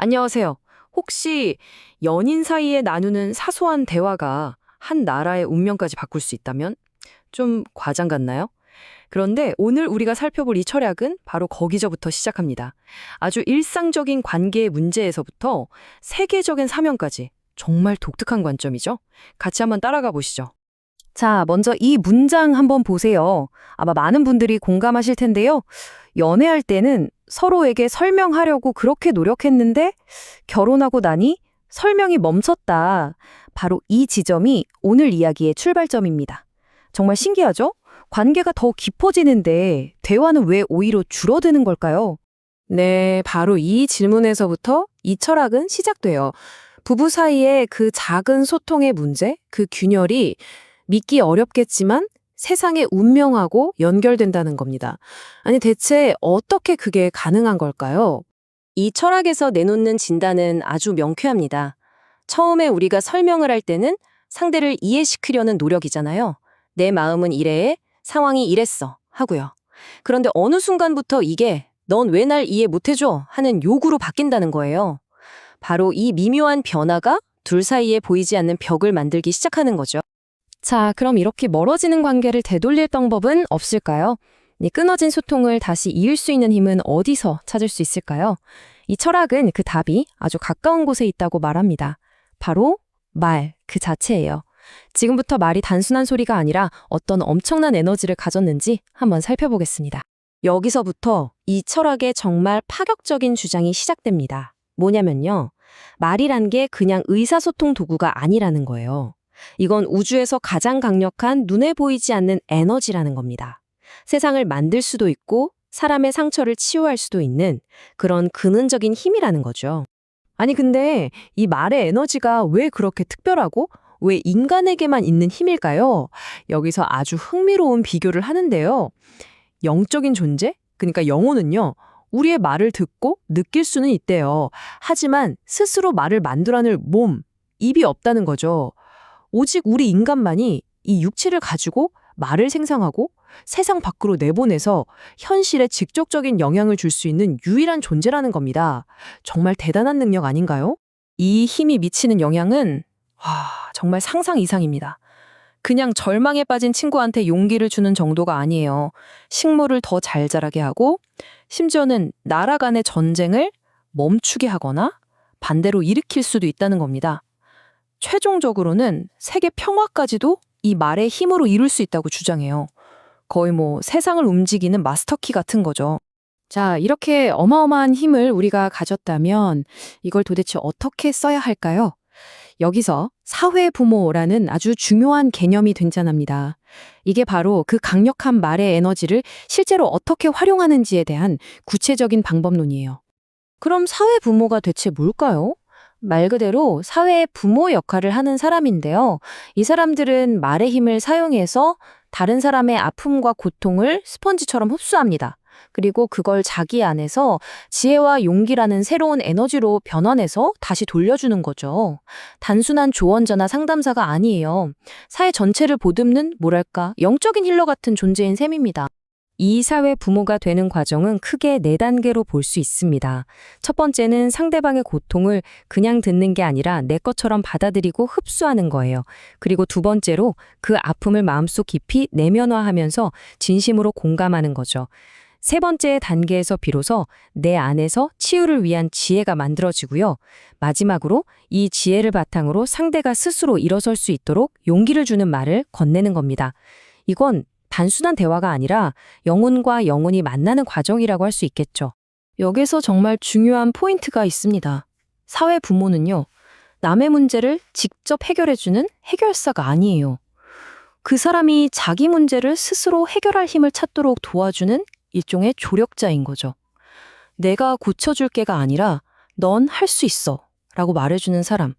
안녕하세요. 혹시 연인 사이에 나누는 사소한 대화가 한 나라의 운명까지 바꿀 수 있다면? 좀 과장 같나요? 그런데 오늘 우리가 살펴볼 이 철학은 바로 거기서부터 시작합니다. 아주 일상적인 관계의 문제에서부터 세계적인 사명까지 정말 독특한 관점이죠. 같이 한번 따라가 보시죠. 자, 먼저 이 문장 한번 보세요. 아마 많은 분들이 공감하실 텐데요. 연애할 때는 서로에게 설명하려고 그렇게 노력했는데 결혼하고 나니 설명이 멈췄다. 바로 이 지점이 오늘 이야기의 출발점입니다. 정말 신기하죠? 관계가 더 깊어지는데 대화는 왜 오히려 줄어드는 걸까요? 네, 바로 이 질문에서부터 이 철학은 시작돼요. 부부 사이의 그 작은 소통의 문제, 그 균열이 믿기 어렵겠지만 세상의 운명하고 연결된다는 겁니다. 아니, 대체 어떻게 그게 가능한 걸까요? 이 철학에서 내놓는 진단은 아주 명쾌합니다. 처음에 우리가 설명을 할 때는 상대를 이해시키려는 노력이잖아요. 내 마음은 이래, 상황이 이랬어 하고요. 그런데 어느 순간부터 이게 넌 왜 날 이해 못해줘 하는 요구로 바뀐다는 거예요. 바로 이 미묘한 변화가 둘 사이에 보이지 않는 벽을 만들기 시작하는 거죠. 자, 그럼 이렇게 멀어지는 관계를 되돌릴 방법은 없을까요? 이 끊어진 소통을 다시 이을 수 있는 힘은 어디서 찾을 수 있을까요? 이 철학은 그 답이 아주 가까운 곳에 있다고 말합니다. 바로 말 그 자체예요. 지금부터 말이 단순한 소리가 아니라 어떤 엄청난 에너지를 가졌는지 한번 살펴보겠습니다. 여기서부터 이 철학의 정말 파격적인 주장이 시작됩니다. 뭐냐면요. 말이란 게 그냥 의사소통 도구가 아니라는 거예요. 이건 우주에서 가장 강력한 눈에 보이지 않는 에너지라는 겁니다. 세상을 만들 수도 있고 사람의 상처를 치유할 수도 있는 그런 근원적인 힘이라는 거죠. 아니 근데 이 말의 에너지가 왜 그렇게 특별하고 왜 인간에게만 있는 힘일까요? 여기서 아주 흥미로운 비교를 하는데요. 영적인 존재? 그러니까 영혼은요. 우리의 말을 듣고 느낄 수는 있대요. 하지만 스스로 말을 만들어낼 몸, 입이 없다는 거죠. 오직 우리 인간만이 이 육체를 가지고 말을 생성하고 세상 밖으로 내보내서 현실에 직접적인 영향을 줄 수 있는 유일한 존재라는 겁니다. 정말 대단한 능력 아닌가요? 이 힘이 미치는 영향은 정말 상상 이상입니다. 그냥 절망에 빠진 친구한테 용기를 주는 정도가 아니에요. 식물을 더 잘 자라게 하고 심지어는 나라 간의 전쟁을 멈추게 하거나 반대로 일으킬 수도 있다는 겁니다. 최종적으로는 세계 평화까지도 이 말의 힘으로 이룰 수 있다고 주장해요. 거의 세상을 움직이는 마스터키 같은 거죠. 자, 이렇게 어마어마한 힘을 우리가 가졌다면 이걸 도대체 어떻게 써야 할까요? 여기서 사회부모라는 아주 중요한 개념이 등장합니다. 이게 바로 그 강력한 말의 에너지를 실제로 어떻게 활용하는지에 대한 구체적인 방법론이에요. 그럼 사회부모가 대체 뭘까요? 말 그대로 사회의 부모 역할을 하는 사람인데요. 이 사람들은 말의 힘을 사용해서 다른 사람의 아픔과 고통을 스펀지처럼 흡수합니다. 그리고 그걸 자기 안에서 지혜와 용기라는 새로운 에너지로 변환해서 다시 돌려주는 거죠. 단순한 조언자나 상담사가 아니에요. 사회 전체를 보듬는 영적인 힐러 같은 존재인 셈입니다. 이 사회 부모가 되는 과정은 크게 4단계로 볼 수 있습니다. 첫 번째는 상대방의 고통을 그냥 듣는 게 아니라 내 것처럼 받아들이고 흡수하는 거예요. 그리고 두 번째로 그 아픔을 마음속 깊이 내면화하면서 진심으로 공감하는 거죠. 세 번째 단계에서 비로소 내 안에서 치유를 위한 지혜가 만들어지고요. 마지막으로 이 지혜를 바탕으로 상대가 스스로 일어설 수 있도록 용기를 주는 말을 건네는 겁니다. 이건 단순한 대화가 아니라 영혼과 영혼이 만나는 과정이라고 할 수 있겠죠. 여기서 정말 중요한 포인트가 있습니다. 사회 부모는요, 남의 문제를 직접 해결해주는 해결사가 아니에요. 그 사람이 자기 문제를 스스로 해결할 힘을 찾도록 도와주는 일종의 조력자인 거죠. 내가 고쳐줄게가 아니라 넌 할 수 있어 라고 말해주는 사람.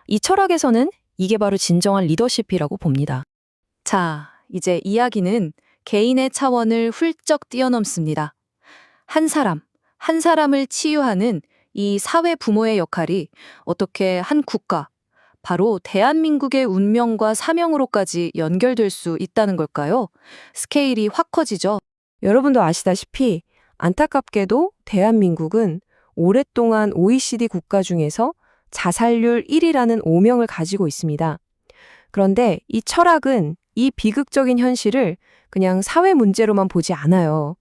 이 철학에서는 이게 바로 진정한 리더십이라고 봅니다. 자, 이제 이야기는 개인의 차원을 훌쩍 뛰어넘습니다. 한 사람을 치유하는 이 사회 부모의 역할이 어떻게 한 국가, 바로 대한민국의 운명과 사명으로까지 연결될 수 있다는 걸까요? 스케일이 확 커지죠. 여러분도 아시다시피 안타깝게도 대한민국은 오랫동안 OECD 국가 중에서 자살률 1위라는 오명을 가지고 있습니다. 그런데 이 철학은 이 비극적인 현실을 그냥 사회 문제로만 보지 않아요.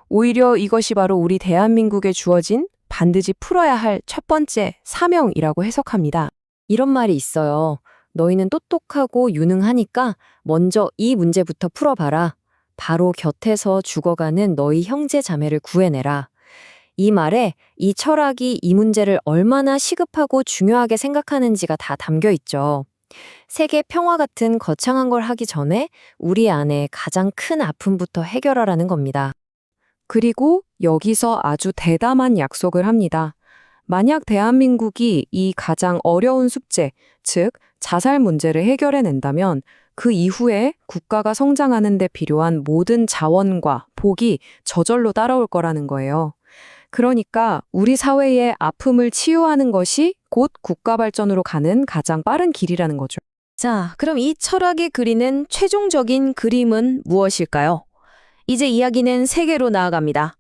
오히려 이것이 바로 우리 대한민국에 주어진 반드시 풀어야 할 첫 번째 사명이라고 해석합니다. 이런 말이 있어요. 너희는 똑똑하고 유능하니까 먼저 이 문제부터 풀어봐라. 바로 곁에서 죽어가는 너희 형제 자매를 구해내라. 이 말에 이 철학이 이 문제를 얼마나 시급하고 중요하게 생각하는지가 다 담겨 있죠. 세계 평화 같은 거창한 걸 하기 전에 우리 안에 가장 큰 아픔부터 해결하라는 겁니다. 그리고 여기서 아주 대담한 약속을 합니다. 만약 대한민국이 이 가장 어려운 숙제, 즉 자살 문제를 해결해낸다면 그 이후에 국가가 성장하는 데 필요한 모든 자원과 복이 저절로 따라올 거라는 거예요. 그러니까 우리 사회의 아픔을 치유하는 것이 곧 국가 발전으로 가는 가장 빠른 길이라는 거죠. 자, 그럼 이 철학이 그리는 최종적인 그림은 무엇일까요? 이제 이야기는 세계로 나아갑니다.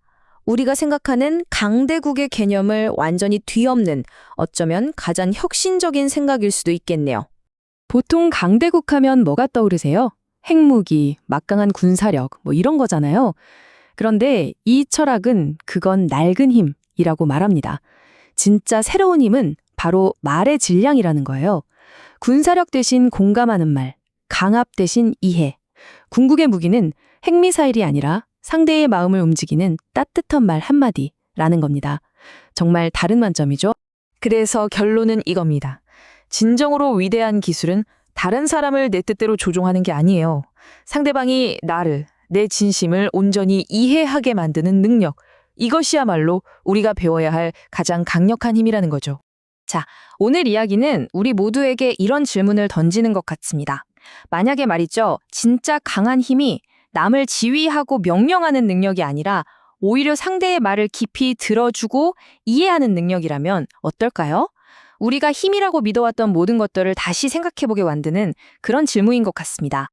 우리가 생각하는 강대국의 개념을 완전히 뒤엎는 어쩌면 가장 혁신적인 생각일 수도 있겠네요. 보통 강대국 하면 뭐가 떠오르세요? 핵무기, 막강한 군사력, 이런 거잖아요. 그런데 이 철학은 그건 낡은 힘이라고 말합니다. 진짜 새로운 힘은 바로 말의 질량이라는 거예요. 군사력 대신 공감하는 말, 강압 대신 이해. 궁극의 무기는 핵미사일이 아니라 상대의 마음을 움직이는 따뜻한 말 한마디라는 겁니다. 정말 다른 관점이죠? 그래서 결론은 이겁니다. 진정으로 위대한 기술은 다른 사람을 내 뜻대로 조종하는 게 아니에요. 상대방이 나를, 내 진심을 온전히 이해하게 만드는 능력. 이것이야말로 우리가 배워야 할 가장 강력한 힘이라는 거죠. 자, 오늘 이야기는 우리 모두에게 이런 질문을 던지는 것 같습니다. 만약에 말이죠, 진짜 강한 힘이 남을 지휘하고 명령하는 능력이 아니라 오히려 상대의 말을 깊이 들어주고 이해하는 능력이라면 어떨까요? 우리가 힘이라고 믿어왔던 모든 것들을 다시 생각해보게 만드는 그런 질문인 것 같습니다.